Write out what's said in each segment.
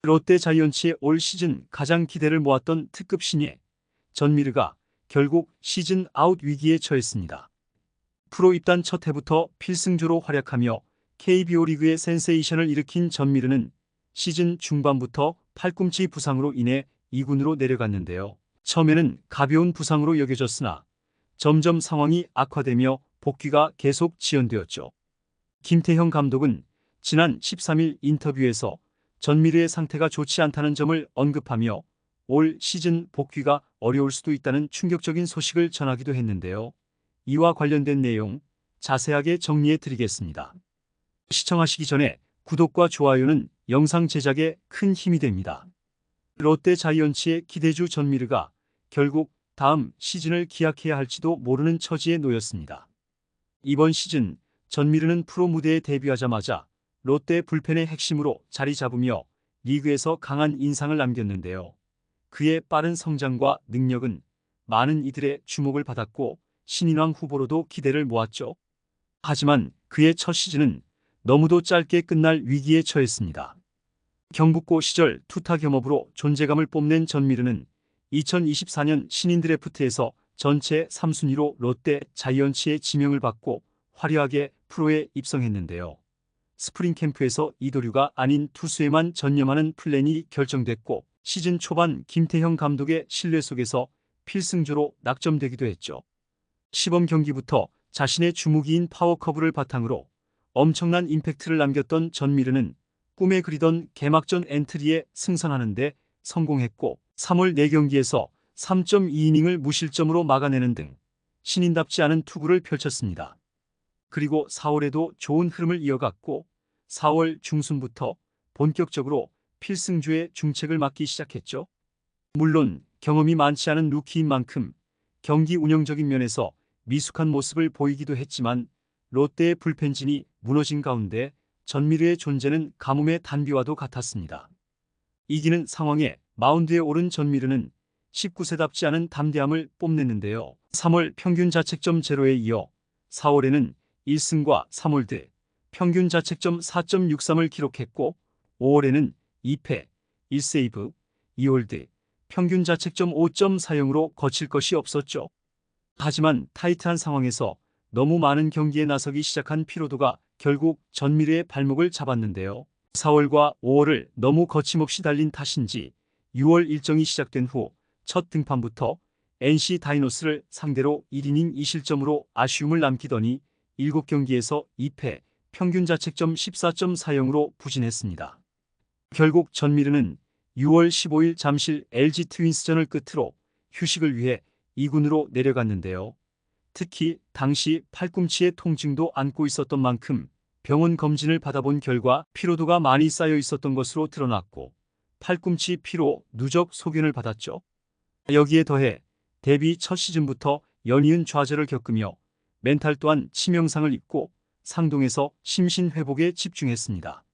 롯데 자이언츠의 올 시즌 가장 기대를 모았던 특급 신예 전미르가 결국 시즌 아웃 위기에 처했습니다. 프로 입단 첫 해부터 필승조로 활약하며 KBO 리그의 센세이션을 일으킨 전미르는 시즌 중반부터 팔꿈치 부상으로 인해 2군으로 내려갔는데요. 처음에는 가벼운 부상으로 여겨졌으나 점점 상황이 악화되며 복귀가 계속 지연되었죠. 김태형 감독은 지난 13일 인터뷰에서 전미르의 상태가 좋지 않다는 점을 언급하며 올 시즌 복귀가 어려울 수도 있다는 충격적인 소식을 전하기도 했는데요. 이와 관련된 내용 자세하게 정리해 드리겠습니다. 시청하시기 전에 구독과 좋아요는 영상 제작에 큰 힘이 됩니다. 롯데 자이언츠의 기대주 전미르가 결국 다음 시즌을 기약해야 할지도 모르는 처지에 놓였습니다. 이번 시즌 전미르는 프로 무대에 데뷔하자마자 롯데 불펜의 핵심으로 자리 잡으며 리그에서 강한 인상을 남겼는데요. 그의 빠른 성장과 능력은 많은 이들의 주목을 받았고 신인왕 후보로도 기대를 모았죠. 하지만 그의 첫 시즌은 너무도 짧게 끝날 위기에 처했습니다. 경북고 시절 투타 겸업으로 존재감을 뽐낸 전미르는 2024년 신인 드래프트에서 전체 3순위로 롯데 자이언츠의 지명을 받고 화려하게 프로에 입성했는데요. 스프링 캠프에서 이도류가 아닌 투수에만 전념하는 플랜이 결정됐고 시즌 초반 김태형 감독의 신뢰 속에서 필승조로 낙점되기도 했죠. 시범 경기부터 자신의 주무기인 파워커브를 바탕으로 엄청난 임팩트를 남겼던 전미르는 꿈에 그리던 개막전 엔트리에 승선하는 데 성공했고 3월 4경기에서 3.2이닝을 무실점으로 막아내는 등 신인답지 않은 투구를 펼쳤습니다. 그리고 4월에도 좋은 흐름을 이어갔고 4월 중순부터 본격적으로 필승조의 중책을 맡기 시작했죠. 물론 경험이 많지 않은 루키인 만큼 경기 운영적인 면에서 미숙한 모습을 보이기도 했지만 롯데의 불펜진이 무너진 가운데 전미르의 존재는 가뭄의 단비와도 같았습니다. 이기는 상황에 마운드에 오른 전미르는 19세답지 않은 담대함을 뽐냈는데요. 3월 평균 자책점 0에 이어 4월에는 1승과 3홀드, 평균 자책점 4.63을 기록했고 5월에는 2패, 1세이브, 2홀드, 평균 자책점 5.40으로 거칠 것이 없었죠. 하지만 타이트한 상황에서 너무 많은 경기에 나서기 시작한 피로도가 결국 전미르의 발목을 잡았는데요. 4월과 5월을 너무 거침없이 달린 탓인지 6월 일정이 시작된 후 첫 등판부터 NC 다이노스를 상대로 1이닝 2실점으로 아쉬움을 남기더니 7경기에서 2패, 평균 자책점 14.40으로 부진했습니다. 결국 전미르는 6월 15일 잠실 LG 트윈스전을 끝으로 휴식을 위해 2군으로 내려갔는데요. 특히 당시 팔꿈치의 통증도 안고 있었던 만큼 병원 검진을 받아본 결과 피로도가 많이 쌓여 있었던 것으로 드러났고 팔꿈치 피로 누적 소견을 받았죠. 여기에 더해 데뷔 첫 시즌부터 연이은 좌절을 겪으며 멘탈 또한 치명상을 입고 상동에서 심신 회복에 집중했습니다.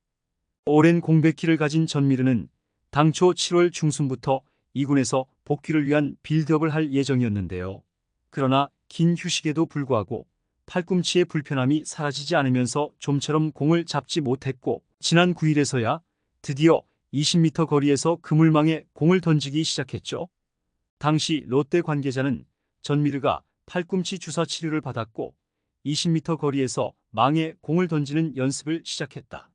오랜 공백기를 가진 전미르는 당초 7월 중순부터 2군에서 복귀를 위한 빌드업을 할 예정이었는데요. 그러나 긴 휴식에도 불구하고 팔꿈치의 불편함이 사라지지 않으면서 좀처럼 공을 잡지 못했고 지난 9일에서야 드디어 20m 거리에서 그물망에 공을 던지기 시작했죠. 당시 롯데 관계자는 전미르가 팔꿈치 주사 치료를 받았고 20m 거리에서 망에 공을 던지는 연습을 시작했다.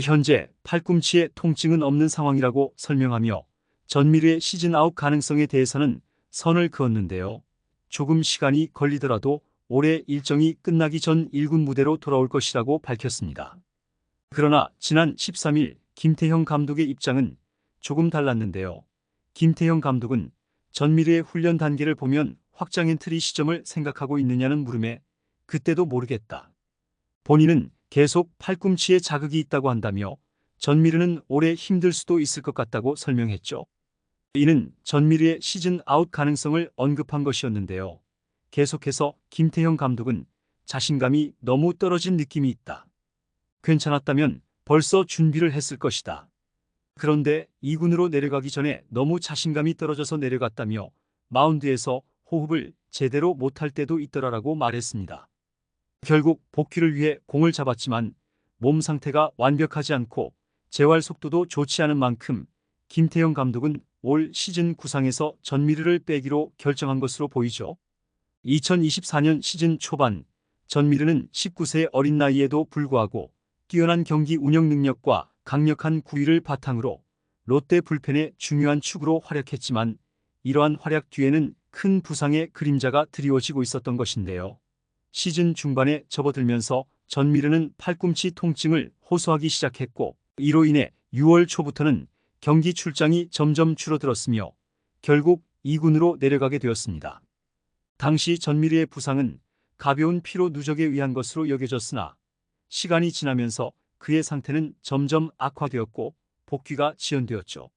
현재 팔꿈치에 통증은 없는 상황이라고 설명하며 전미르의 시즌 아웃 가능성에 대해서는 선을 그었는데요. 조금 시간이 걸리더라도 올해 일정이 끝나기 전 1군 무대로 돌아올 것이라고 밝혔습니다. 그러나 지난 13일 김태형 감독의 입장은 조금 달랐는데요. 김태형 감독은 전미르의 훈련 단계를 보면 확장 엔트리 시점을 생각하고 있느냐는 물음에 그때도 모르겠다. 본인은 계속 팔꿈치에 자극이 있다고 한다며 전미르는 올해 힘들 수도 있을 것 같다고 설명했죠. 이는 전미르의 시즌 아웃 가능성을 언급한 것이었는데요. 계속해서 김태형 감독은 자신감이 너무 떨어진 느낌이 있다. 괜찮았다면 벌써 준비를 했을 것이다. 그런데 2군으로 내려가기 전에 너무 자신감이 떨어져서 내려갔다며 마운드에서 호흡을 제대로 못할 때도 있더라라고 말했습니다. 결국 복귀를 위해 공을 잡았지만 몸 상태가 완벽하지 않고 재활 속도도 좋지 않은 만큼 김태형 감독은 올 시즌 구상에서 전미르를 빼기로 결정한 것으로 보이죠. 2024년 시즌 초반 전미르는 19세 어린 나이에도 불구하고 뛰어난 경기 운영 능력과 강력한 구위를 바탕으로 롯데 불펜의 중요한 축으로 활약했지만 이러한 활약 뒤에는 큰 부상의 그림자가 드리워지고 있었던 것인데요. 시즌 중반에 접어들면서 전미르는 팔꿈치 통증을 호소하기 시작했고 이로 인해 6월 초부터는 경기 출장이 점점 줄어들었으며 결국 2군으로 내려가게 되었습니다. 당시 전미르의 부상은 가벼운 피로 누적에 의한 것으로 여겨졌으나 시간이 지나면서 그의 상태는 점점 악화되었고 복귀가 지연되었죠.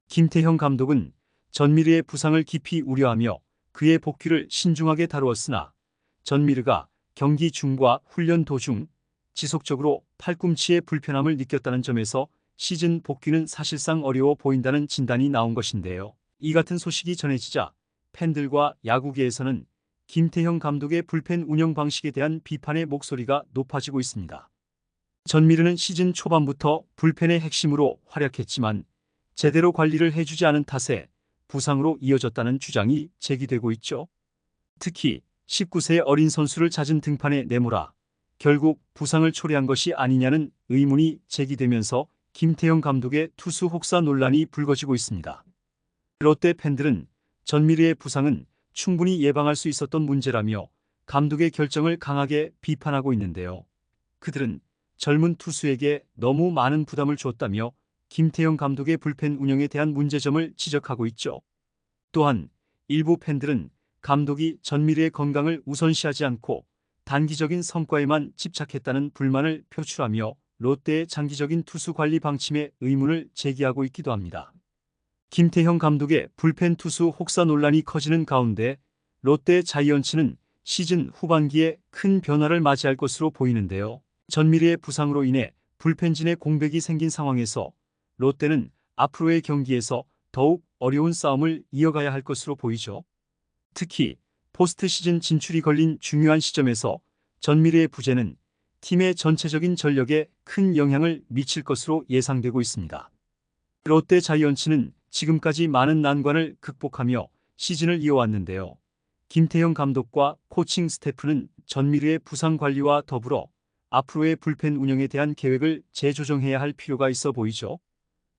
김태형 감독은 전미르의 부상을 깊이 우려하며 그의 복귀를 신중하게 다루었으나 전미르가 경기 중과 훈련 도중 지속적으로 팔꿈치의 불편함을 느꼈다는 점에서 시즌 복귀는 사실상 어려워 보인다는 진단이 나온 것인데요. 이 같은 소식이 전해지자 팬들과 야구계에서는 김태형 감독의 불펜 운영 방식에 대한 비판의 목소리가 높아지고 있습니다. 전미르는 시즌 초반부터 불펜의 핵심으로 활약했지만 제대로 관리를 해주지 않은 탓에 부상으로 이어졌다는 주장이 제기되고 있죠. 특히 19세 어린 선수를 잦은 등판에 내몰아 결국 부상을 초래한 것이 아니냐는 의문이 제기되면서 김태형 감독의 투수 혹사 논란이 불거지고 있습니다. 롯데 팬들은 전미르의 부상은 충분히 예방할 수 있었던 문제라며 감독의 결정을 강하게 비판하고 있는데요. 그들은 젊은 투수에게 너무 많은 부담을 줬다며 김태형 감독의 불펜 운영에 대한 문제점을 지적하고 있죠. 또한 일부 팬들은 감독이 전미르의 건강을 우선시하지 않고 단기적인 성과에만 집착했다는 불만을 표출하며 롯데의 장기적인 투수 관리 방침에 의문을 제기하고 있기도 합니다. 김태형 감독의 불펜 투수 혹사 논란이 커지는 가운데 롯데 자이언츠는 시즌 후반기에 큰 변화를 맞이할 것으로 보이는데요. 전미르의 부상으로 인해 불펜진의 공백이 생긴 상황에서 롯데는 앞으로의 경기에서 더욱 어려운 싸움을 이어가야 할 것으로 보이죠. 특히 포스트 시즌 진출이 걸린 중요한 시점에서 전미르의 부재는 팀의 전체적인 전력에 큰 영향을 미칠 것으로 예상되고 있습니다. 롯데 자이언츠는 지금까지 많은 난관을 극복하며 시즌을 이어왔는데요. 김태형 감독과 코칭 스태프는 전미르의 부상 관리와 더불어 앞으로의 불펜 운영에 대한 계획을 재조정해야 할 필요가 있어 보이죠.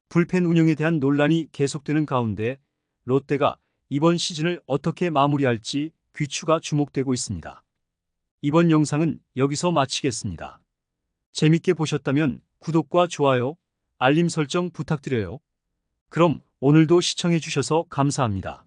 불펜 운영에 대한 논란이 계속되는 가운데 롯데가 이번 시즌을 어떻게 마무리할지 귀추가 주목되고 있습니다. 이번 영상은 여기서 마치겠습니다. 재밌게 보셨다면 구독과 좋아요, 알림 설정 부탁드려요. 그럼 오늘도 시청해주셔서 감사합니다.